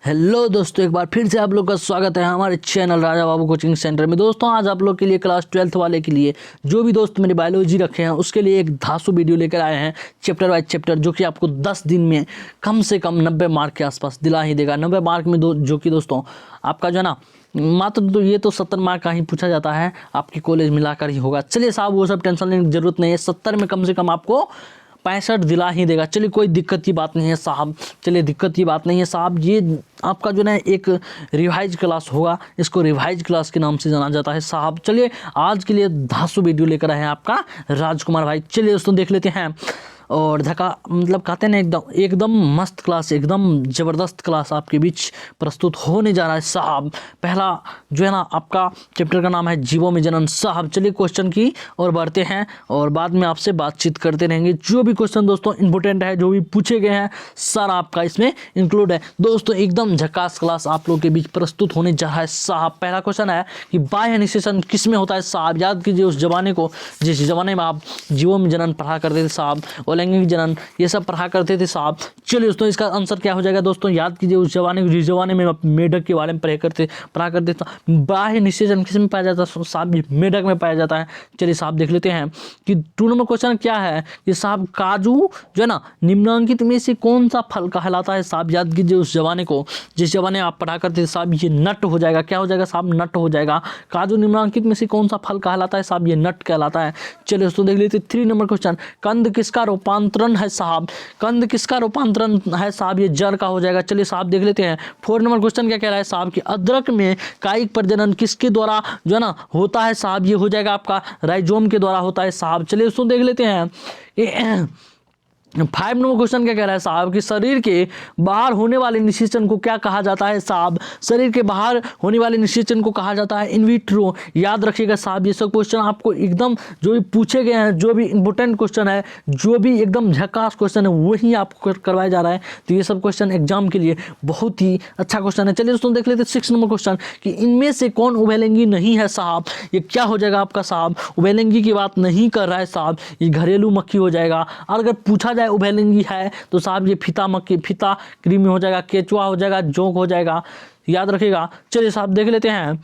Hello दोस्तों, एक बार फिर से आप लोग का स्वागत है हमारे channel Raja Babu coaching centre में। दोस्तों आज आप लोग के लिए क्लास 12th वाले के लिए जो भी दोस्त मेरे बायोलॉजी रखे हैं उसके लिए एक धांसू वीडियो लेकर आए हैं चैप्टर वाइज चैप्टर, जो कि आपको 10 दिन में कम से कम 90 मार्क के आसपास दिला ही देगा। 90 मार्क में जो कि दोस्तों आपका जो है ना मात्र तो ये तो 70 मार्क का ही पूछा जाता है, आपकी कॉलेज मिलाकर ही होगा। चलिए साहब वो सब टेंशन लेने की जरूरत नहीं है, 70 में कम से कम आपको 65 दिला ही देगा। चलिए कोई दिक्कत की बात नहीं है साहब, चलिए दिक्कत की बात नहीं है साहब। ये आपका जो है एक रिवाइज क्लास होगा, इसको रिवाइज क्लास के नाम से जाना जाता है साहब। चलिए आज के लिए धांसू वीडियो लेकर आए हैं आपका राजकुमार भाई। चलिए दोस्तों देख लेते हैं। और धक्का मतलब कहते हैं ना एकदम मस्त क्लास, एकदम ज़बरदस्त क्लास आपके बीच प्रस्तुत होने जा रहा है साहब। पहला जो है ना आपका चैप्टर का नाम है जीवों में जनन साहब। चलिए क्वेश्चन की और बढ़ते हैं और बाद में आपसे बातचीत करते रहेंगे। जो भी क्वेश्चन दोस्तों इंपॉर्टेंट है, जो भी पूछे गए हैं, सारा आपका इसमें इंक्लूड है दोस्तों। एकदम झकास क्लास आप लोग के बीच प्रस्तुत होने जा रहा है साहब। पहला क्वेश्चन है कि बाह्य निषेचन किस में होता है साहब। याद कीजिए उस जमाने को जिस जमाने में आप जीवों में जनन पढ़ा करते थे साहब, लैंगिक जनन ये सब पढ़ा करते थे साहब। चलिए दोस्तों इसका आंसर क्या हो जाएगा दोस्तों, याद कीजिए उस जमाने जिस जमाने में मेढक के बारे में पढ़ा करते थे। बाह्य निषेचन किस में पाया जाता है साहब, मेढक में पाया जाता है। चलिए साहब देख लेते हैं कि 2 नंबर क्वेश्चन क्या है कि साहब काजू जो है ना निम्नलिखित में से कौन सा फल कहलाता है साहब। याद कीजिए उस जमाने को जिस जमाने आप पढ़ा करते थे साहब, ये नट हो जाएगा। क्या हो जाएगा साहब, नट हो जाएगा। काजू निम्नलिखित में से कौन सा फल कहलाता है साहब, ये नट कहलाता है। चलिए दोस्तों देख लेते 3 नंबर क्वेश्चन, कंद किसका रूपांतरण है साहब। कंद किसका रूपांतरण है साहब, ये जड़ का हो जाएगा। चलिए साहब देख लेते हैं 4 नंबर क्वेश्चन क्या कह रहा है साहब कि अदरक में कायिक प्रजनन किसके द्वारा जो है ना होता है साहब, ये हो जाएगा आपका राइजोम के द्वारा होता है साहब। चलिए उसको देख लेते हैं 5 नंबर क्वेश्चन क्या कह रहा है साहब कि शरीर के बाहर होने वाले निषेचन को क्या कहा जाता है साहब। शरीर के बाहर होने वाले निषेचन को कहा जाता है इन विट्रो। याद रखिएगा साहब ये सब क्वेश्चन आपको एकदम जो भी पूछे गए हैं, जो भी इंपॉर्टेंट क्वेश्चन है, जो भी एकदम झकास क्वेश्चन है वही आपको करवाया जा रहा है। तो ये सब क्वेश्चन एग्जाम के लिए बहुत ही अच्छा क्वेश्चन है। चलिए दोस्तों देख लेते 6 नंबर क्वेश्चन कि इनमें से कौन उभयलिंगी नहीं है साहब। ये क्या हो जाएगा आपका साहब, उभयलिंगी की बात नहीं कर रहा है साहब, ये घरेलू मक्खी हो जाएगा। और अगर पूछा उभयलिंगी है तो साहब ये फीता मक्खी, फीता कृमि हो जाएगा, केचुआ हो जाएगा, जोंक हो जाएगा। याद रखिएगा। चलिए साहब देख लेते हैं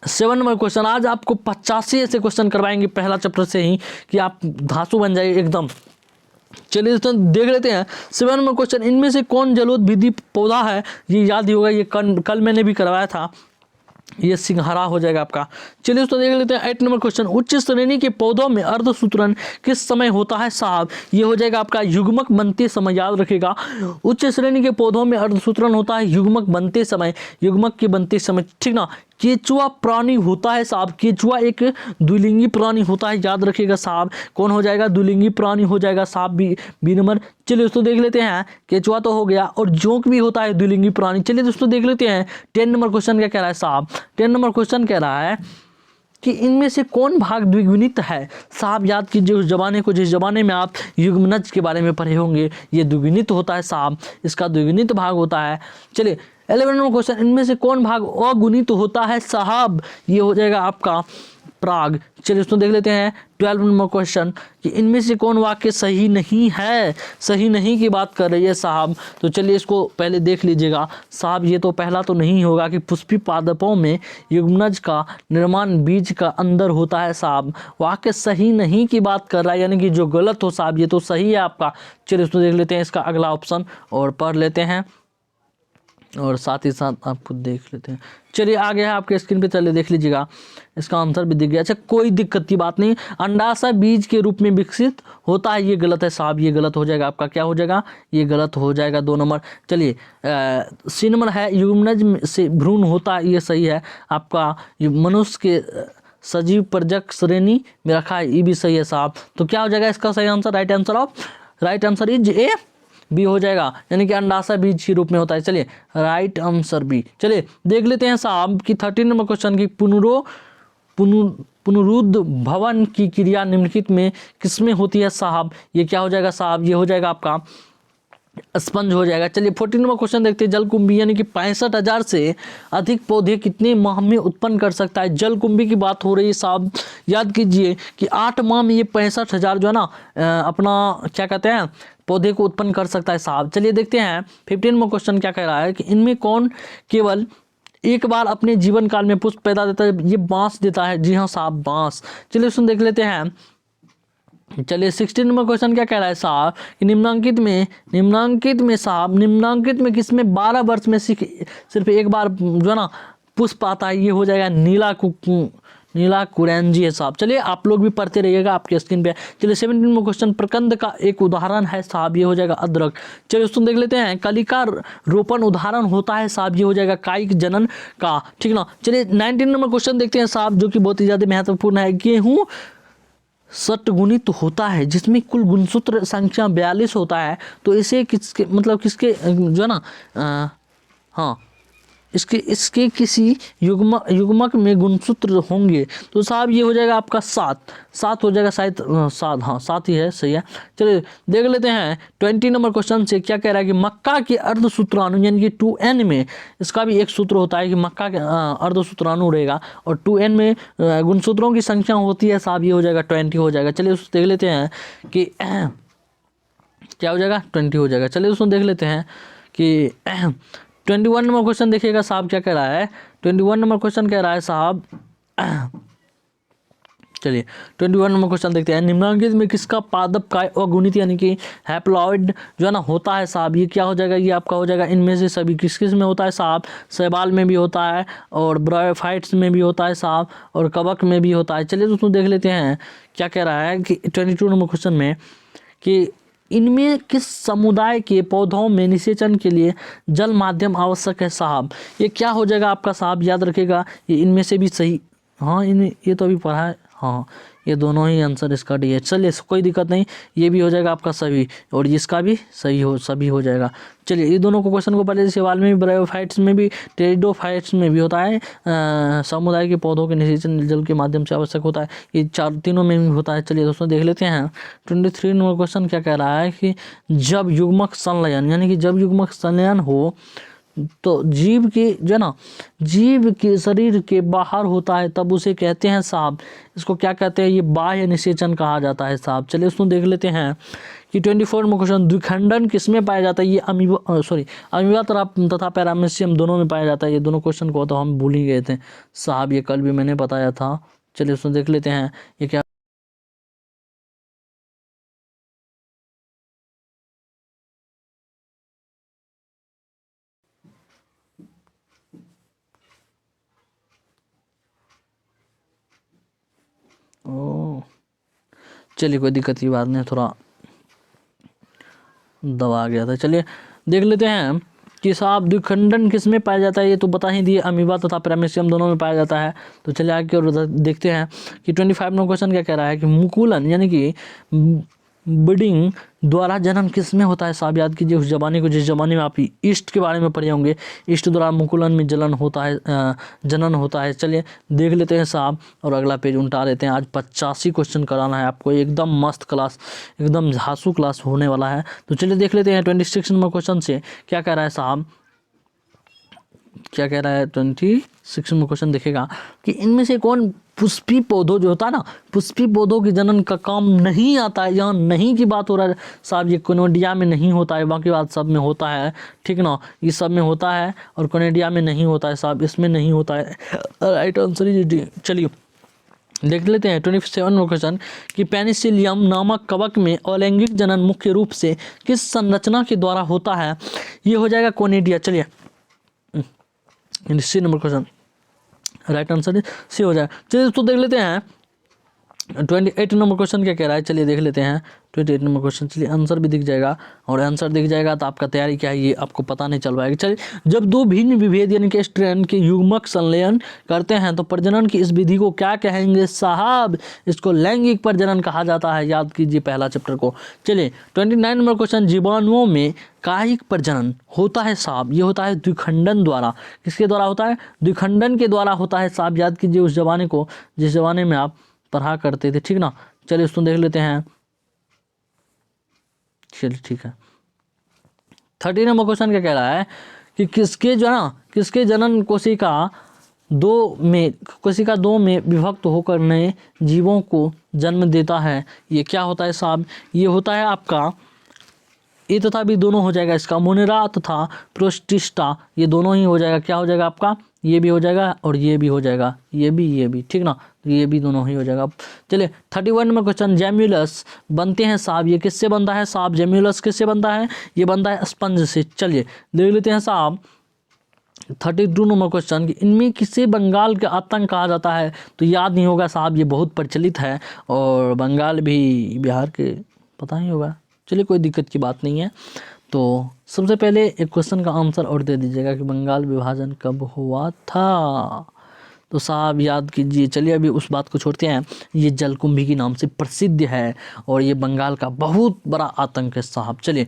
7 नंबर क्वेश्चन। आज आपको 85 ऐसे क्वेश्चन करवाएंगे पहला चैप्टर से ही कि आप धांसू बन जाइए एकदम। चलिए दोस्तों देख लेते हैं 7 नंबर क्वेश्चन, इनमें से कौन जलोदविदी पौधा है। ये याद ही होगा, ये कल मैंने भी करवाया था, ये सिंघारा हो जाएगा आपका। चलिए उसको देख लेते हैं 8 नंबर क्वेश्चन, उच्च श्रेणी के पौधों में अर्धसूत्रण किस समय होता है साहब। ये हो जाएगा आपका युग्मक बनते समय। याद रखिएगा उच्च श्रेणी के पौधों में अर्धसूत्रण होता है युग्मक बनते समय, युग्मक के बनते समय, ठीक ना। केचुआ प्राणी होता है साहब, केचुआ एक द्विलिंगी प्राणी होता है। याद रखिएगा साहब कौन हो जाएगा, द्विलिंगी प्राणी हो जाएगा साहब बी नंबर। चलिए दोस्तों देख लेते हैं, केचुआ तो हो गया और जोंक भी होता है द्विलिंगी प्राणी। चलिए दोस्तों देख लेते हैं 10 नंबर क्वेश्चन क्या कह रहा है साहब। 10 नंबर क्वेश्चन कह रहा है कि इनमें से कौन भाग द्विगुणित है साहब। याद कीजिए उस जमाने को जिस जमाने में आप युग्मनज के बारे में पढ़े होंगे, ये द्विगुणित होता है साहब, इसका द्विगुणित भाग होता है। चलिए 11 नंबर क्वेश्चन, इनमें से कौन भाग अगुणित होता है साहब। ये हो जाएगा आपका प्राग। चलिए उसको देख लेते हैं 12 नंबर क्वेश्चन कि इनमें से कौन वाक्य सही नहीं है। सही नहीं की बात कर रही है साहब, तो चलिए इसको पहले देख लीजिएगा साहब। ये तो पहला तो नहीं होगा कि पुष्पी पादपों में युग्मनज का निर्माण बीज का अंदर होता है साहब, वाक्य सही नहीं की बात कर रहा है, यानी कि जो गलत हो साहब ये तो सही है आपका। चलिए उसको देख लेते हैं इसका अगला ऑप्शन और पढ़ लेते हैं और साथ ही साथ आपको देख लेते हैं। चलिए आगे है आपके स्क्रीन पे, चलिए देख लीजिएगा, इसका आंसर भी दिख गया। अच्छा कोई दिक्कत की बात नहीं, अंडाशय बीज के रूप में विकसित होता है, ये गलत है साहब, ये गलत हो जाएगा आपका। क्या हो जाएगा, ये गलत हो जाएगा 2 नंबर। चलिए सी नंबर है युग्मनज से भ्रूण होता है, ये सही है आपका। मनुष्य के सजीव प्रजक श्रेणी में रखा है, ये भी सही है साहब। तो क्या हो जाएगा इसका सही answer, right answer is A B हो जाएगा, यानी कि अंडाशय बीज के रूप में होता है। चलिए राइट आंसर बी। चलिए देख लेते हैं साहब कि 13 नंबर क्वेश्चन की पुनरुद्ध भवन की क्रिया निम्नलिखित में किसमें होती है साहब। ये क्या हो जाएगा साहब, ये हो जाएगा आपका स्पंज हो जाएगा। चलिए 14 नंबर क्वेश्चन देखते हैं, जलकुंभी यानी कि 65,000 से अधिक पौधे कितने माह में उत्पन्न कर सकता है। जलकुंभी की बात हो रही है साहब। याद कीजिए कि 8 माह में ये 65,000 जो है ना अपना क्या कहते हैं पौधे को उत्पन्न कर सकता है साहब? चलिए देखते हैं 15वां क्वेश्चन क्या कह रहा है कि इनमें कौन केवल एक बार अपने जीवन काल में पुष्प पैदा देता है? ये बांस देता है। जी हाँ साहब, बांस। चलिए उसमें देख लेते हैं। चलिए 16 नंबर क्वेश्चन क्या कह रहा है साहब कि निम्नांकित में किसमें 12 वर्ष में सिर्फ एक बार जो है ना पुष्प आता है? ये हो जाएगा नीला कुरेंजी है साहब। चलिए आप लोग भी पढ़ते रहिएगा, आपके स्क्रीन पे। चलिए 17 नंबर क्वेश्चन प्रकंद का एक उदाहरण है साहब, ये हो जाएगा अदरक। चलिए उसको देख लेते हैं। कलिका रोपण उदाहरण होता है साहब, ये हो जाएगा कायिक जनन का, ठीक ना। चलिए 19 नंबर क्वेश्चन देखते हैं साहब, जो कि बहुत ही ज्यादा महत्वपूर्ण है। गेहूं षटगुणित होता है जिसमें कुल गुणसूत्र संख्या 42 होता है, तो इसे किसके जो है ना हाँ इसके किसी युग्मक में गुणसूत्र होंगे? तो साहब ये हो जाएगा आपका 7 हो जाएगा शायद, 7, हाँ 7 ही है, सही है। चलिए देख लेते हैं 20 नंबर क्वेश्चन से क्या कह रहा है कि मक्का के अर्धसूत्राणु यानी कि 2n में इसका भी एक सूत्र होता है कि मक्का के अर्धसूत्राणु रहेगा, और 2n में गुणसूत्रों की संख्या होती है साहब, ये हो जाएगा 20 हो जाएगा। चलिए उसको देख लेते हैं कि क्या हो जाएगा, 20 हो जाएगा। चलिए उसको देख लेते हैं कि 21 नंबर क्वेश्चन देखिएगा साहब क्या कह रहा है। 21 नंबर क्वेश्चन कह रहा है साहब, चलिए 21 नंबर क्वेश्चन देखते हैं। निम्नलिखित में किसका पादप काय अगुणित यानी कि हैप्लॉइड जो है ना होता है साहब? ये क्या हो जाएगा, ये आपका हो जाएगा इनमें से सभी किस किस में होता है साहब? शैवाल में भी होता है, और ब्रायोफाइट्स में भी होता है साहब, और कवक में भी होता है। चलिए दोस्तों देख लेते हैं क्या कह रहा है कि 22 नंबर क्वेश्चन में कि इनमें किस समुदाय के पौधों में निषेचन के लिए जल माध्यम आवश्यक है साहब? ये क्या हो जाएगा आपका साहब, याद रखिएगा ये इनमें से भी सही, हाँ इनमें ये तो अभी पढ़ा है, हाँ ये दोनों ही आंसर इसका डी है। चलिए कोई दिक्कत नहीं, ये भी हो जाएगा आपका सभी, और इसका भी सभी हो जाएगा। चलिए ये दोनों को क्वेश्चन को पहले सवाल में भी, ब्रायोफाइट्स में भी, टेरिडोफाइट्स में भी होता है, समुदाय के पौधों के निषेचन जल के माध्यम से आवश्यक होता है, ये तीनों में भी होता है। चलिए दोस्तों देख लेते हैं 23 नंबर क्वेश्चन क्या कह रहा है कि जब युग्मक संलयन यानी कि जब युग्मक संलयन हो तो जीव के शरीर के बाहर होता है, तब उसे कहते हैं साहब, इसको क्या कहते हैं? ये बाह्य निषेचन कहा जाता है साहब। चलिए उसको देख लेते हैं कि 24 में क्वेश्चन द्विखंडन किसमें पाया जाता है? ये अमीबा तथा पैरामीशियम दोनों में पाया जाता है। ये दोनों क्वेश्चन को तो हम भूल ही गए थे साहब, ये कल भी मैंने बताया था। चलिए उसको देख लेते हैं ये क्या। चलिए कोई दिक्कत की बात नहीं, थोड़ा दबा गया था। चलिए देख लेते हैं कि साहब द्विखंडन किस में पाया जाता है? ये तो बता ही दिए, अमीबा तथा पैरामीशियम दोनों में पाया जाता है। तो चलिए आगे और देखते हैं कि 25 नंबर क्वेश्चन क्या कह रहा है कि मुकुलन यानी कि ब्रीडिंग द्वारा जनन किस में होता है साहब? याद कीजिए उस जमाने को जिस जमाने में आप ईस्ट के बारे में पढ़े होंगे, ईस्ट द्वारा मुकुलन में जनन होता है। चलिए देख लेते हैं साहब, और अगला पेज उल्टा लेते हैं। आज 85 क्वेश्चन कराना है आपको, एकदम मस्त क्लास, एकदम झांसू क्लास होने वाला है। तो चलिए देख लेते हैं 26 नंबर क्वेश्चन से क्या कह रहा है साहब, क्या कह रहा है 26 में क्वेश्चन देखेगा कि इनमें से कौन पुष्पी पौधों जो होता है ना, पुष्पी पौधों के जनन का काम नहीं आता है। यहाँ नहीं की बात हो रहा है साहब, ये कोनेडिया में नहीं होता है, बाकी बात सब में होता है, ठीक ना। ये सब में होता है और कोनेडिया में नहीं होता है साहब, इसमें नहीं होता है। Right answer is D. चलिए देख लेते हैं 27 में क्वेश्चन कि पेनिसिलियम नामक कवक में अलैंगिक जनन मुख्य रूप से किस संरचना के द्वारा होता है? ये हो जाएगा कोनेडिया। चलिए C number question, right answer C हो जाए। चलिए दोस्तों देख लेते हैं 28 नंबर क्वेश्चन क्या कह रहा है। चलिए देख लेते हैं 28 नंबर क्वेश्चन। चलिए आंसर भी दिख जाएगा, और आंसर दिख जाएगा तो आपका तैयारी क्या है ये आपको पता नहीं चल पाएगा। चलिए जब दो भिन्न विभेद यानी कि स्ट्रैंड के युग्मक संलयन करते हैं तो प्रजनन की इस विधि को क्या कहेंगे साहब? इसको लैंगिक प्रजनन कहा जाता है। याद कीजिए पहला चैप्टर को। चलिए 29 नंबर क्वेश्चन, जीवाणुओं में कायिक प्रजनन होता है साहब, ये होता है द्विखंडन द्वारा। किसके द्वारा होता है? द्विखंडन के द्वारा होता है साहब। याद कीजिए उस जमाने को जिस जमाने में आप पढ़ा करते थे, ठीक ना। चलिए उसको देख लेते हैं। चलिए ठीक है 30 नंबर क्वेश्चन क्या कह रहा है कि किसके जनन कोशिका दो में विभक्त होकर नए जीवों को जन्म देता है? ये क्या होता है साहब? ये होता है आपका ए तथा बी दोनों हो जाएगा इसका, मोनेरा तथा प्रोस्टिस्टा ये दोनों ही हो जाएगा, क्या हो जाएगा आपका, ये भी हो जाएगा और ये भी हो जाएगा, ये भी, ठीक ना, तो ये भी दोनों ही हो जाएगा। चलिए 31 में क्वेश्चन, जेम्यूलस बनते हैं साहब, ये किससे बनता है साहब, जेम्यूलस किससे बनता है, ये बनता है स्पंज से। चलिए देख लेते हैं साहब 32 नंबर क्वेश्चन कि इनमें किसे बंगाल का आतंक कहा जाता है, तो याद नहीं होगा साहब, ये बहुत प्रचलित है और बंगाल भी बिहार के पता ही होगा। चलिए कोई दिक्कत की बात नहीं है। तो सबसे पहले एक क्वेश्चन का आंसर और दे दीजिएगा कि बंगाल विभाजन कब हुआ था, तो साहब याद कीजिए। चलिए अभी उस बात को छोड़ते हैं, ये जलकुंभी के नाम से प्रसिद्ध है और ये बंगाल का बहुत बड़ा आतंक है साहब। चलिए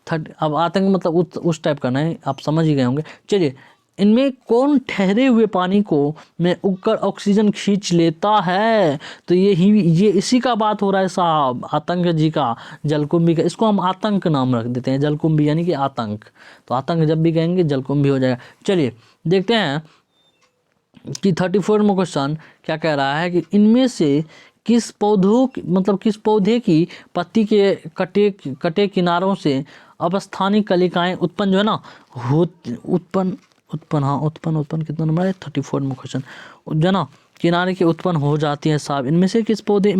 अब आतंक मतलब उस टाइप का नहीं, आप समझ ही गए होंगे। चलिए इनमें कौन ठहरे हुए पानी को में उगकर ऑक्सीजन खींच लेता है, तो ये इसी का बात हो रहा है साहब, आतंक जी का, जलकुंभी का। इसको हम आतंक नाम रख देते हैं, जलकुंभी यानी कि आतंक, तो आतंक जब भी कहेंगे जलकुंभी हो जाएगा। चलिए देखते हैं कि 34 में क्वेश्चन क्या कह रहा है कि इनमें से किस पौधे की पत्ती के कटे किनारों से अपस्थानिक कलिकाएं उत्पन्न जो है ना उत्पन्न कितना नंबर है 34 में क्वेश्चन, जो है ना किनारे के उत्पन्न हो जाती है साहब। इनमें से किस पौधे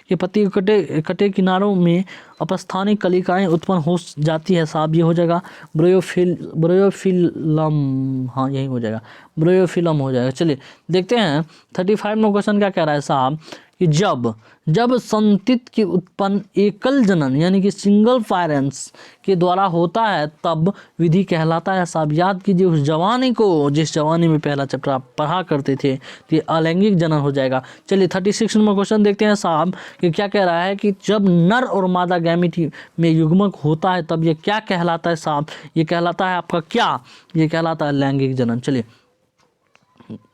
के पत्ती के कटे किनारों में अपस्थानिक कलिकाएं उत्पन्न हो जाती है साहब, ये हो जाएगा ब्रोयोफिलम, हाँ यही हो जाएगा, ब्रोयोफिलम हो जाएगा। चलिए देखते हैं 35 में क्वेश्चन क्या कह रहा है साहब कि जब संतति की उत्पन्न एकल जनन यानी कि सिंगल पेरेंट्स के द्वारा होता है तब विधि कहलाता है साहब। याद कीजिए उस जवानी को, जिस जवानी में पहला चैप्टर आप पढ़ा करते थे, तो ये अलैंगिक जनन हो जाएगा। चलिए 36 नंबर क्वेश्चन देखते हैं साहब कि क्या कह रहा है कि जब नर और मादा गैमीट में युग्मक होता है तब ये क्या कहलाता है साहब, ये कहलाता है आपका क्या, ये कहलाता है लैंगिक जनन। चलिए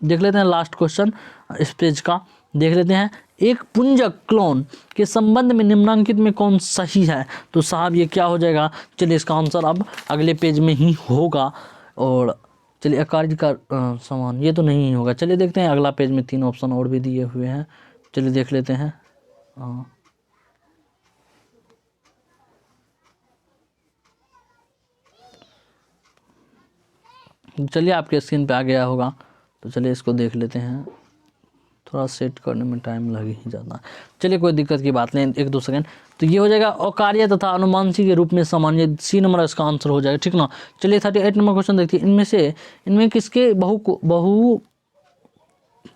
देख लेते हैं लास्ट क्वेश्चन इस पेज का, देख लेते हैं एक पुंजक क्लोन के संबंध में निम्नलिखित में कौन सही है, तो साहब ये क्या हो जाएगा। चलिए इसका आंसर अब अगले पेज में ही होगा। और चलिए अकार्य का समान ये तो नहीं होगा। चलिए देखते हैं अगला पेज में 3 ऑप्शन और भी दिए हुए हैं, चलिए देख लेते हैं। चलिए आपके स्क्रीन पे आ गया होगा, तो चलिए इसको देख लेते हैं, थोड़ा सेट करने में टाइम लग ही जाता है। चलिए कोई दिक्कत की बात नहीं, 1-2 सेकंड। तो ये हो जाएगा अकार्य तथा अनुमानसी के रूप में सामान्य, सी नंबर इसका आंसर हो जाएगा, ठीक ना। चलिए 38 नंबर क्वेश्चन देखिए, इनमें किसके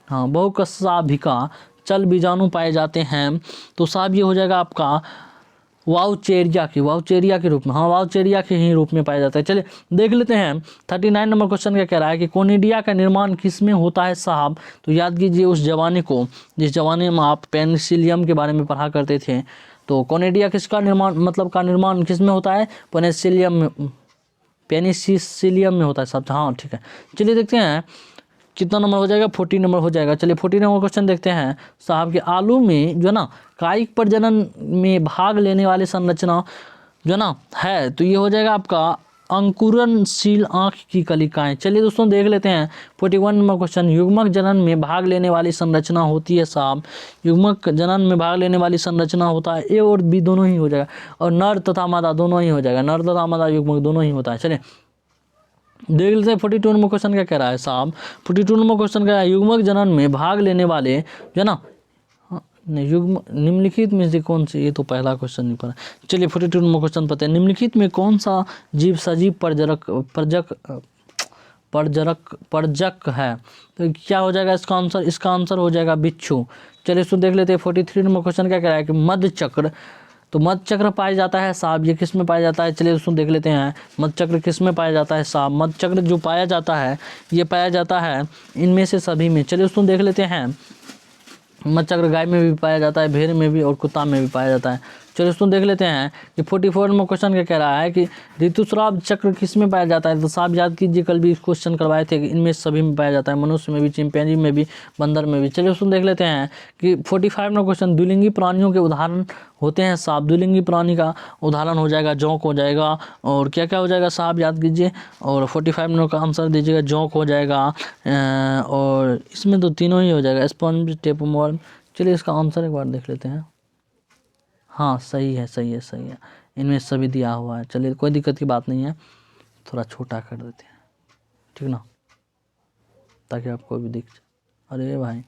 बहुकशाभिका चल बीजाणु पाए जाते हैं, तो साहब ये हो जाएगा आपका वाउचेरिया के रूप में, हाँ वाउचेरिया के ही रूप में पाया जाता है। चलिए देख लेते हैं 39 नंबर क्वेश्चन क्या कह रहा है कि कोनिडिया का निर्माण किस में होता है साहब, तो याद कीजिए उस जवानी को जिस जवानी में आप पेनिसिलियम के बारे में पढ़ा करते थे, तो कोनिडिया किसका निर्माण किस में होता है, पेनिसिलियम में होता है साहब, हाँ ठीक है। चलिए देखते हैं कितना नंबर हो जाएगा, 40 नंबर हो जाएगा। चलिए 40 नंबर क्वेश्चन देखते हैं साहब कि आलू में जो है ना कायिक प्रजनन में भाग लेने वाली संरचना जो ना है, तो ये हो जाएगा आपका अंकुरणशील आँख की कलिकाएं। चलिए दोस्तों देख लेते हैं 41 नंबर क्वेश्चन, युग्मक जनन में भाग लेने वाली संरचना होती है साहब, युग्मक जनन में भाग लेने वाली संरचना होता है, ए और बी दोनों ही हो जाएगा, और नर तथा मादा दोनों ही हो जाएगा, नर तथा मादा युग्मक दोनों ही होता है। चलिए देख लेते हैं 42 नंबर क्वेश्चन क्या कह रहा है साहब, 42 नंबर क्वेश्चन क्या है, युग्मक जनन में भाग लेने वाले जो है ना युग्म निम्नलिखित में से कौन से, ये तो पहला क्वेश्चन नहीं पड़ा। चलिए 42 नंबर क्वेश्चन पता है, निम्नलिखित में कौन सा जीव सजीव परजक है, तो क्या हो जाएगा इसका आंसर हो जाएगा बिच्छू। चलिए इसको देख लेते हैं 43 नंबर क्वेश्चन क्या कह रहा है कि मध्य चक्र, तो मध्य चक्र पाया जाता है साहब, ये किस में पाया जाता है, चलिए उसको देख लेते हैं मध्य चक्र किस में पाया जाता है साहब। मध्य चक्र जो पाया जाता है ये पाया जाता है इनमें से सभी में। चलिए उसको देख लेते हैं, मध्य चक्र गाय में भी पाया जाता है, भेड़ में भी और कुत्ता में भी पाया जाता है। चलिए उसको देख लेते हैं कि 44 में क्वेश्चन क्या कह रहा है कि ऋतुस्राव चक्र किस में पाया जाता है, तो साहब याद कीजिए कल भी क्वेश्चन करवाए थे कि इनमें सभी में पाया जाता है, मनुष्य में भी, चिंपैंजी में भी, बंदर में भी। चलिए उसको देख लेते हैं कि 45 में क्वेश्चन द्विलिंगी प्राणियों के उदाहरण होते हैं साहब, द्विलिंगी प्राणी का उदाहरण हो जाएगा जोंक हो जाएगा, और क्या क्या हो जाएगा साहब याद कीजिए, और 45 मिनट का आंसर दीजिएगा, जोंक हो जाएगा, और इसमें तो तीनों ही हो जाएगा, स्पंज टेपमोर। चलिए इसका आंसर एक बार देख लेते हैं, हाँ सही है। इनमें सभी दिया हुआ है। चलिए कोई दिक्कत की बात नहीं है, थोड़ा छोटा कर देते हैं, ठीक ना, ताकि आपको भी दिख जाए। अरे भाई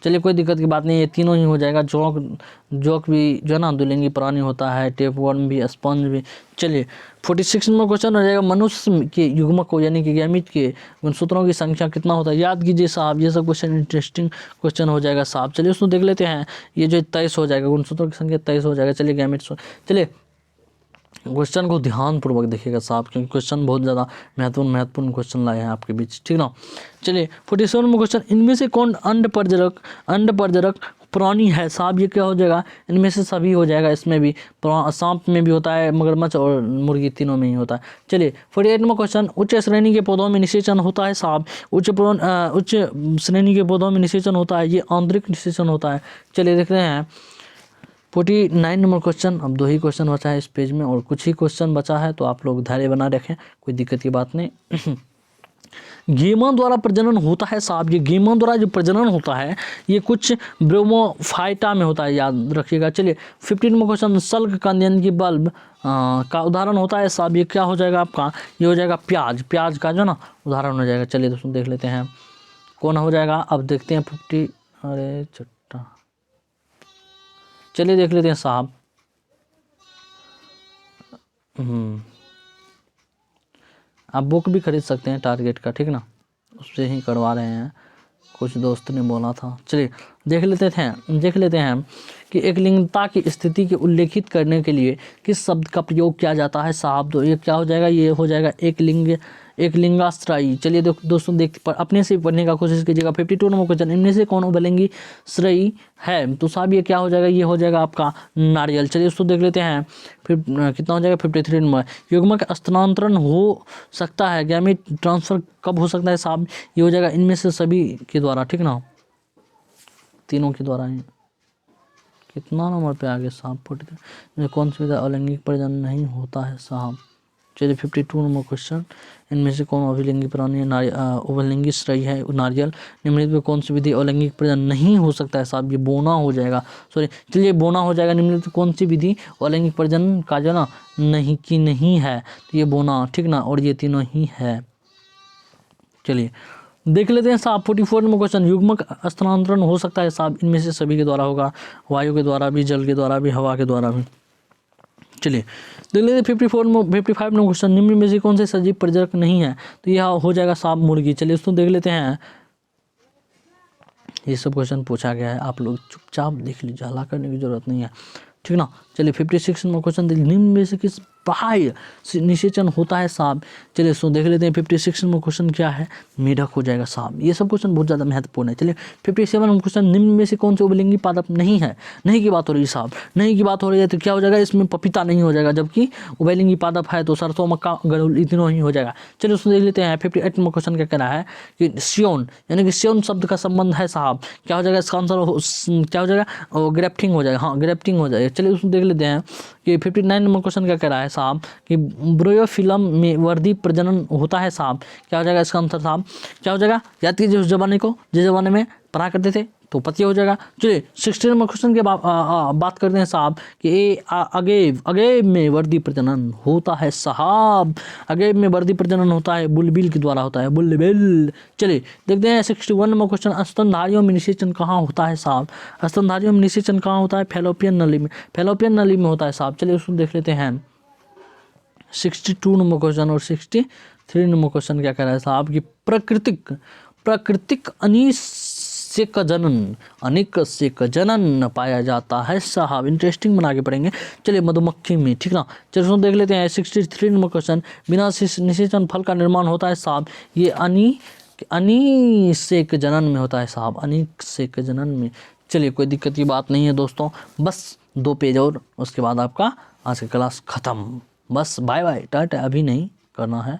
चलिए कोई दिक्कत की बात नहीं, ये तीनों ही हो जाएगा। जोक भी जो है ना दुलिंगी प्राणी होता है, टेप वर्म भी, स्पंज भी। चलिए 46 नंबर क्वेश्चन हो जाएगा, मनुष्य के युग्मक को यानी कि गैमीट के गुणसूत्रों की संख्या कितना होता है, याद कीजिए साहब। ये सब क्वेश्चन इंटरेस्टिंग क्वेश्चन हो जाएगा साहब। चलिए उसको देख लेते हैं। ये जो 23 हो जाएगा, गुणसूत्रों की संख्या 23 हो जाएगा। चलिए गैमीट, चलिए क्वेश्चन को ध्यानपूर्वक देखिएगा साहब, क्योंकि क्वेश्चन बहुत ज़्यादा महत्वपूर्ण क्वेश्चन लाए हैं आपके बीच, ठीक ना। चलिए 47 में क्वेश्चन, इनमें से कौन अंडपरजरक प्राणी है साहब। ये क्या हो जाएगा, इनमें से सभी हो जाएगा। इसमें भी सांप में भी होता है, मगरमच्छ और मुर्गी तीनों में ही होता है। चलिए 48 में क्वेश्चन, उच्च श्रेणी के पौधों में निषेचन होता है साहब। उच्च श्रेणी के पौधों में निषेचन होता है, ये आंतरिक निषेचन होता है। चलिए देख रहे हैं 49 नंबर क्वेश्चन। अब 2 ही क्वेश्चन बचा है इस पेज में और कुछ ही क्वेश्चन बचा है, तो आप लोग धैर्य बना रखें, कोई दिक्कत की बात नहीं। गेमा द्वारा प्रजनन होता है साहब। ये गेमा द्वारा जो प्रजनन होता है ये कुछ ब्रोमोफाइटा में होता है, याद रखिएगा। चलिए 15 नंबर क्वेश्चन, सल्क कांदियन की बल्ब का उदाहरण होता है साहब। ये क्या हो जाएगा आपका, ये हो जाएगा प्याज का जो ना उदाहरण हो जाएगा। चलिए दोस्तों देख लेते हैं कौन हो जाएगा। अब देखते हैं 50, अरे चट्टा, चलिए देख लेते हैं साहब। आप बुक भी खरीद सकते हैं टारगेट का, ठीक ना, उससे ही करवा रहे हैं, कुछ दोस्त ने बोला था। चलिए देख लेते हैं कि एक लिंगता की स्थिति के उल्लेखित करने के लिए किस शब्द का प्रयोग किया जाता है साहब। तो ये क्या हो जाएगा, ये हो जाएगा एक लिंगाश्रयी। चलिए दोस्तों अपने से पढ़ने का कोशिश कीजिएगा। 52 नंबर क्वेश्चन, इनमें से कौन उभयलिंगी श्रेयी है। तो साहब ये क्या हो जाएगा, ये हो जाएगा आपका नारियल। चलिए उसको देख लेते हैं। फिर कितना हो जाएगा 53 नंबर, युग्मक स्थानांतरण हो सकता है, गैमीट ट्रांसफर कब हो सकता है साहब। ये हो जाएगा इनमें से सभी के द्वारा, ठीक ना, तीनों के द्वारा ही। कितना नंबर पे आगे साहब 43, कौन सी विधा अलैंगिक प्रजनन नहीं होता है साहब। चलिए 52 नंबर क्वेश्चन, इनमें से कौन अभिलिंगी प्राणी है, उभयलिंगी श्रेयी है नारियल। निम्नलिखित में कौन सी विधि अलैंगिक प्रजनन नहीं हो सकता है साहब। ये बोना हो जाएगा, सॉरी चलिए बोना हो जाएगा। निम्नलिखित कौन सी विधि अलैंगिक प्रजनन का जो ना नहीं है, तो ये बोना, ठीक ना, और ये तीनों ही है। चलिए देख लेते हैं साहब 44 नंबर क्वेश्चन, युग्मक स्थानांतरण हो सकता है साहब। इनमें से सभी के द्वारा होगा, वायु के द्वारा भी, जल के द्वारा भी, हवा के द्वारा भी। चलिए देख लेते हैं 55 नंबर क्वेश्चन, निम्न में से कौन से सजीव प्रजनक नहीं है। तो यह हो जाएगा साहब मुर्गी। चलिए उसको देख लेते हैं। ये सब क्वेश्चन पूछा गया है, आप लोग चुपचाप देख लीजिए, हल्ला करने की जरूरत नहीं है, ठीक ना। चलिए 56 नंबर क्वेश्चन, निम्न में से किस बाह्य निषेचन होता है साहब। चलिए सो देख लेते हैं 56 नंबर क्वेश्चन क्या है, मेढक हो जाएगा साहब। ये सब क्वेश्चन बहुत ज़्यादा महत्वपूर्ण है। चलिए 57 नंबर क्वेश्चन, निम्न में से कौन से उभयलिंगी पादप नहीं है। नहीं की बात हो रही है साहब, नहीं की बात हो रही है, तो क्या हो जाएगा, इसमें पपीता नहीं हो जाएगा, जबकि उभयलिंगी पादप है तो सरसों, मक्का, गड़ुल तीनों ही हो जाएगा। चलिए उसको देख लेते हैं। 58 नंबर क्वेश्चन क्या कह रहा है कि स्योन यानी कि स्योन शब्द का संबंध है साहब। क्या हो जाएगा इसका आंसर, क्या हो जाएगा, ग्रेफ्टिंग हो जाएगा। हाँ ग्रेफ्टिंग हो जाएगा। चलिए उसको देख लेते हैं कि 59 नंबर क्वेश्चन क्या कह रहा है साहब कि ब्रोयोफिलम में वर्दी प्रजनन होता है साहब। क्या हो जाएगा इसका आंसर साहब, क्या हो जाएगा, याद कीजिए उस जमाने को जिस जमाने में पढ़ा करते थे, तो पति हो जाएगा। चलिए 60 नंबर क्वेश्चन के बात करते हैं साहब कि अगेव में वर्दी प्रजनन होता है साहब। अगेव में वर्दी प्रजनन होता है, बुलबिल के द्वारा होता है, बुलबिल। चलिए देखते हैं 61 नंबर क्वेश्चन, स्तनधारियों में निषेचन कहाँ होता है साहब। स्तनधारियों में निषेचन कहाँ होता है, फैलोपियन नली में, फैलोपियन नली में होता है साहब। चलिए उसको देख लेते हैं। 62 नंबर क्वेश्चन और 63 नंबर क्वेश्चन क्या कह रहा है साहब कि प्राकृतिक अनिक से जनन पाया जाता है साहब। इंटरेस्टिंग बना के पढ़ेंगे। चलिए मधुमक्खी में, ठीक ना। चलिए उसको देख लेते हैं 63 नंबर क्वेश्चन, बिना निषेचन फल का निर्माण होता है साहब। ये अनिषेक जनन में होता है साहब, अनिषेक जनन में। चलिए कोई दिक्कत की बात नहीं है दोस्तों, बस 2 पेज और उसके बाद आपका आज की क्लास ख़त्म। बस बाय बाय टाटा, अभी नहीं करना है,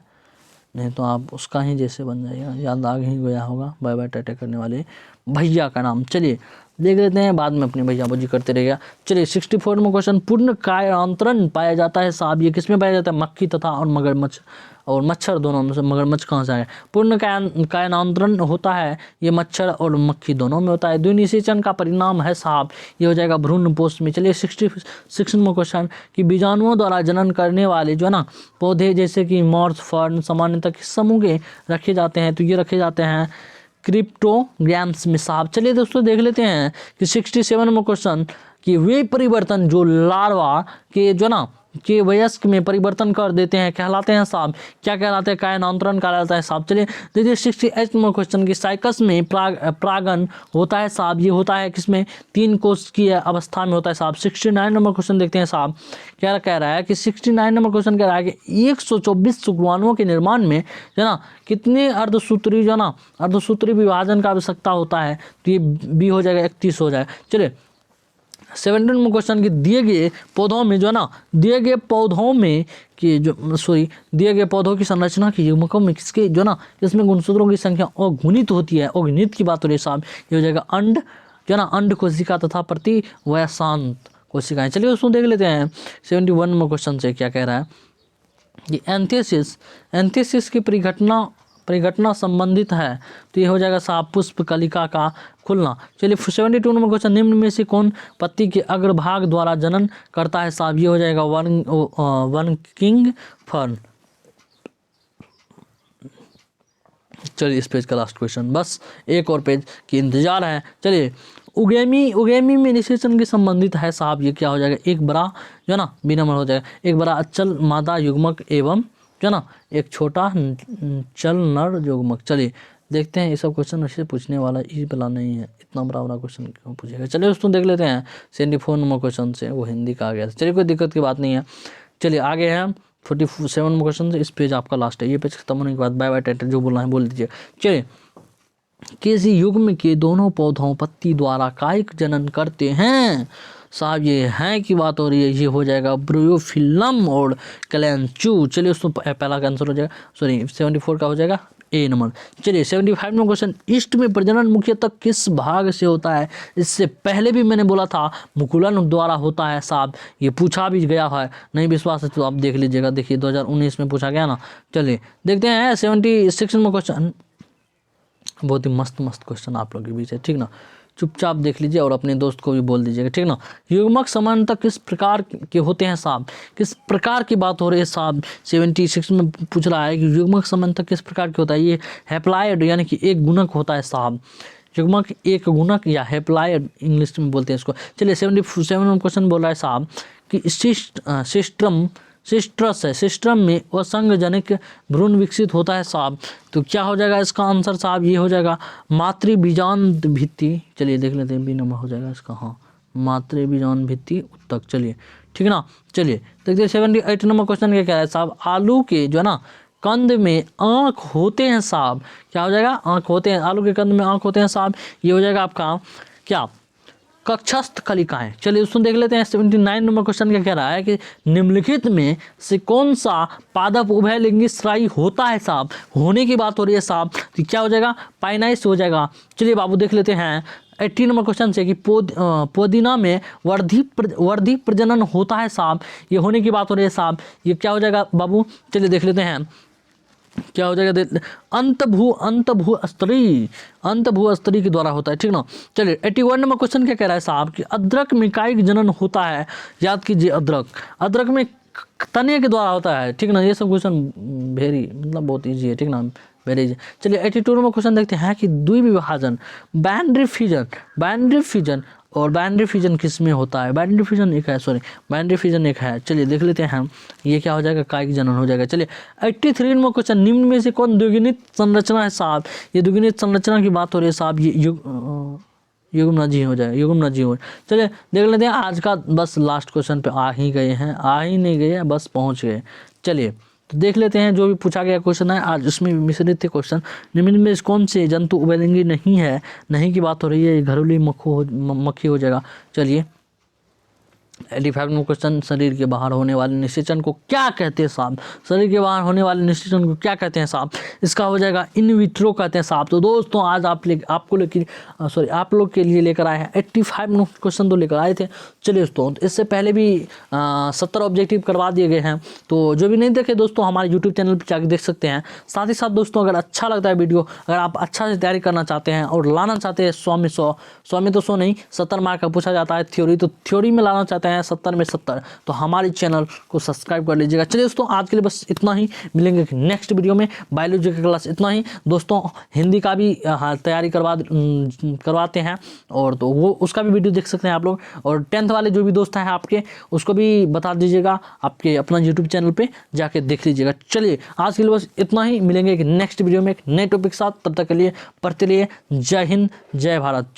नहीं तो आप उसका ही जैसे बन जाएगा, याद आ ही गया होगा बाय बाय टाटा करने वाले भैया का नाम। चलिए देख लेते हैं, बाद में अपने भैया बोजी करते रहेगा। चलिए 64 में क्वेश्चन, पूर्ण कायांतरण पाया जाता है साहब, ये किसमें पाया जाता है? मक्खी तथा और मगरमच्छ और मच्छर दोनों में से। मगरमच्छ कहाँ से आया? पूर्ण कायांतरण होता है ये मच्छर और मक्खी दोनों में होता है। द्विनिषेचन का परिणाम है साहब, ये हो जाएगा भ्रूण पोष में। चलिए 66 में क्वेश्चन कि बीजाणुओं द्वारा जनन करने वाले जो है ना पौधे जैसे कि मॉर्स फर्न सामान्यतः किस समूह के रखे जाते हैं? तो ये रखे जाते हैं क्रिप्टोग्राम्स में साहब। चलिए दोस्तों देख लेते हैं कि 67 में क्वेश्चन कि वे परिवर्तन जो लार्वा के जो ना के वयस्क में परिवर्तन कर देते हैं कहलाते हैं साहब, क्या कहलाते हैं? कायनांतरण कहलाता है साहब। चलिए देखिए 68 में क्वेश्चन की साइकस में परागन होता है साहब, ये होता है किसमें? 3 कोष की अवस्था में होता है साहब। 69 नंबर क्वेश्चन देखते हैं साहब, क्या कह रहा है कि 69 नंबर क्वेश्चन कह रहा है कि 124 शुक्राणुओं के निर्माण में जो ना कितने अर्धसूत्री जो ना अर्धसूत्री विभाजन का आवश्यकता होता है? तो ये बी हो जाएगा 31 हो जाएगा। चलिए 17 में क्वेश्चन कि दिए गए पौधों में जो ना दिए गए पौधों में कि जो दिए गए पौधों की संरचना की युग्मकों में किसके जो ना इसमें गुणसूत्रों की संख्या अगुणित होती है। अगुणित की बात हो रही है साहब, ये हो जाएगा अंड जो ना अंड कोशिका तथा प्रति वयस्सांत कोशिकाएं। चलिए उसको देख लेते हैं 71 में क्वेश्चन से क्या कह रहा है कि एंथेसिस की परिघटना संबंधित है, तो ये हो जाएगा साहब पुष्प कलिका का खुलना। चलिए 72 नंबर क्वेश्चन, निम्न में से कौन पत्ती के अग्रभाग द्वारा जनन करता है साहब? ये हो जाएगा वर्किंग फर्न। चलिए इस पेज का लास्ट क्वेश्चन, बस एक और पेज की इंतजार है। चलिए उगेमी में निषेचन के संबंधित है साहब, ये क्या हो जाएगा? एक बड़ा जो ना बी नंबर हो जाएगा, एक बड़ा अचल मादा युग्मक एवं जो ना एक छोटा चल नर युग्मक। चलिए देखते हैं ये सब क्वेश्चन अच्छे पूछने वाला ये वाला नहीं है, इतना बड़ा क्वेश्चन क्यों पूछेगा। चलिए उसको देख लेते हैं 74 नंबर क्वेश्चन से, वो हिंदी का आ गया। चलिए कोई दिक्कत की बात नहीं है। चलिए आगे हैं 47 नंबर क्वेश्चन से, इस पेज आपका लास्ट है, ये पेज खत्म होने के बाद बाय बाय टाइटल जो बोलना है बोल दीजिए। चलिए किसी युग्म के दोनों पौधों पत्ती द्वारा कायिक जनन करते हैं साहब, ये हैं की बात हो रही है, ये हो जाएगा ब्रियोफिलम और कैलेंचू। चलिए उसको पहला का आंसर हो जाएगा, सॉरी 74 का हो जाएगा ए नंबर। चलिए 75 में क्वेश्चन, ईस्ट में प्रजनन मुख्यतः किस भाग से होता है? इससे पहले भी मैंने बोला था मुकुलन द्वारा होता है साहब, ये पूछा भी गया है, नहीं विश्वास है तो आप देख लीजिएगा, देखिए 2019 में पूछा गया ना। चलिए देखते हैं 76 में क्वेश्चन, बहुत ही मस्त क्वेश्चन आप लोग के बीच है, ठीक ना, चुपचाप देख लीजिए और अपने दोस्त को भी बोल दीजिएगा, ठीक ना। युग्मक समानता किस प्रकार के होते हैं साहब? किस प्रकार की बात हो रही है साहब? 76 में पूछ रहा है कि युग्मक समानता किस प्रकार की होता है? ये हैप्लॉइड यानी कि एक गुणक होता है साहब, युग्मक एक गुणक या हैप्लॉइड इंग्लिश में बोलते हैं इसको। चलिए 77 में क्वेश्चन बोल रहा है साहब कि सिस्ट्रस है, सिस्ट्रम में असंगजनिक भ्रूण विकसित होता है साहब, तो क्या हो जाएगा इसका आंसर साहब? ये हो जाएगा मातृबीजांड भित्ति। चलिए देख लेते हैं, बी नंबर हो जाएगा इसका, हाँ मातृबीजांड भित्ति उत्तक। चलिए ठीक है ना। चलिए देखते हैं 78 नंबर क्वेश्चन क्या कह रहा है साहब, आलू के जो है ना कंद में आँख होते हैं साहब, क्या हो जाएगा? आँख होते हैं, आलू के कंद में आँख होते हैं साहब, ये हो जाएगा आपका क्या? कक्षस्थ कलिकाएं। चलिए उसको देख लेते हैं 79 नंबर क्वेश्चन क्या कह रहा है कि निम्नलिखित में से कौन सा पादप उभयलिंगी स्रायी होता है साहब? होने की बात हो रही है साहब, तो क्या हो जाएगा? पाइनाइस हो जाएगा। चलिए बाबू देख लेते हैं 80 नंबर क्वेश्चन से कि पोदीना में वर्धी प्रजनन होता है साहब, ये होने की बात हो रही है साहब, ये क्या हो जाएगा बाबू? चलिए देख लेते हैं क्या हो जाएगा? अंतभू स्तरी के द्वारा होता है, ठीक ना। चलिए 81 नंबर क्वेश्चन क्या कह रहा है साहब कि अदरक में कायिक जनन होता है, याद कीजिए अदरक में तने के द्वारा होता है, ठीक ना। ये सब क्वेश्चन वेरी मतलब बहुत ईजी है, ठीक ना, वेरी इजी। चलिए 82 नंबर क्वेश्चन देखते हैं कि द्विविभाजन बाइनरी फिजन और बाइनरी फिजन किस में होता है? बाइनरी फिजन एक है, चलिए देख लेते हैं ये क्या हो जाएगा? कायिक जनन हो जाएगा। चलिए 83 नंबर क्वेश्चन, निम्न में से कौन द्विगुणित संरचना है साहब? ये द्विगुणित संरचना की बात हो रही है साहब, ये युग्मनजी हो जाएगा। चलिए देख लेते हैं आज का, बस लास्ट क्वेश्चन पे आ ही नहीं गए, बस पहुँच गए। चलिए तो देख लेते हैं जो भी पूछा गया क्वेश्चन है आज, उसमें मिश्रित थे क्वेश्चन। निम्न में कौन से जंतु उभयलिंगी नहीं है? नहीं की बात हो रही है, घरेलू मक्खी हो जाएगा। चलिए 85वां क्वेश्चन, शरीर के बाहर होने वाले निषेचन को क्या कहते हैं साहब? शरीर के बाहर होने वाले निषेचन को क्या कहते हैं साहब? इसका हो जाएगा इन विट्रो कहते हैं साहब। तो दोस्तों आज आप लोग के लिए लेकर आए हैं 85 क्वेश्चन तो लेकर आए थे। चलिए दोस्तों, इससे पहले भी 70 ऑब्जेक्टिव करवा दिए गए हैं, तो जो भी नहीं देखे दोस्तों हमारे यूट्यूब चैनल पर जाकर देख सकते हैं। साथ ही साथ दोस्तों अगर अच्छा लगता है वीडियो, अगर आप अच्छा से तैयारी करना चाहते हैं और लाना चाहते हैं 100 में 100 नहीं 70 मार्क का पूछा जाता है थ्योरी, तो थ्योरी में लाना चाहते हैं 70 में 70, तो हमारे चैनल को सब्सक्राइब कर लीजिएगा। चलिए दोस्तों आज के लिए बस इतना ही, मिलेंगे नेक्स्ट वीडियो में। बायोलॉजी का क्लास इतना ही दोस्तों। हिंदी का भी तैयारी करवाते हैं, और तो वो उसका भी वीडियो देख सकते हैं आप लोग। और 10th वाले जो भी दोस्त हैं आपके, उसको भी बता दीजिएगा, आपके अपना यूट्यूब चैनल पे जाके देख लीजिएगा। चलिए आज के लिए बस इतना ही, मिलेंगे एक नेक्स्ट वीडियो में एक नए टॉपिक के साथ। तब तक के लिए पढ़ते रहिए। जय हिंद, जय भारत।